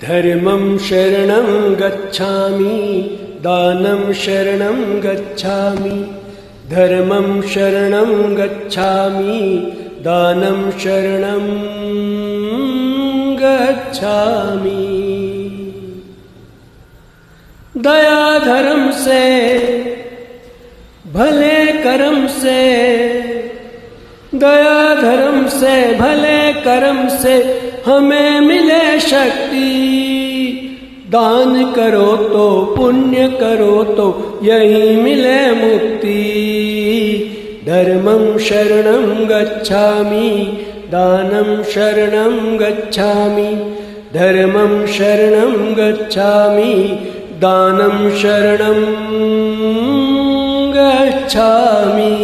धर्मं शरणं गच्छामि दानं शरणं गच्छामि धर्मं शरणं गच्छामि दानं शरणं गच्छामि। दया धर्म से भले कर्म से दया धर्म से भले कर्म से हमें मिले शक्ति। दान करो तो पुण्य करो तो यही मिले मुक्ति। धर्मं शरणं गच्छामि दानं शरणं गच्छामि धर्मं शरणं गच्छामि दानं शरणं गच्छामि।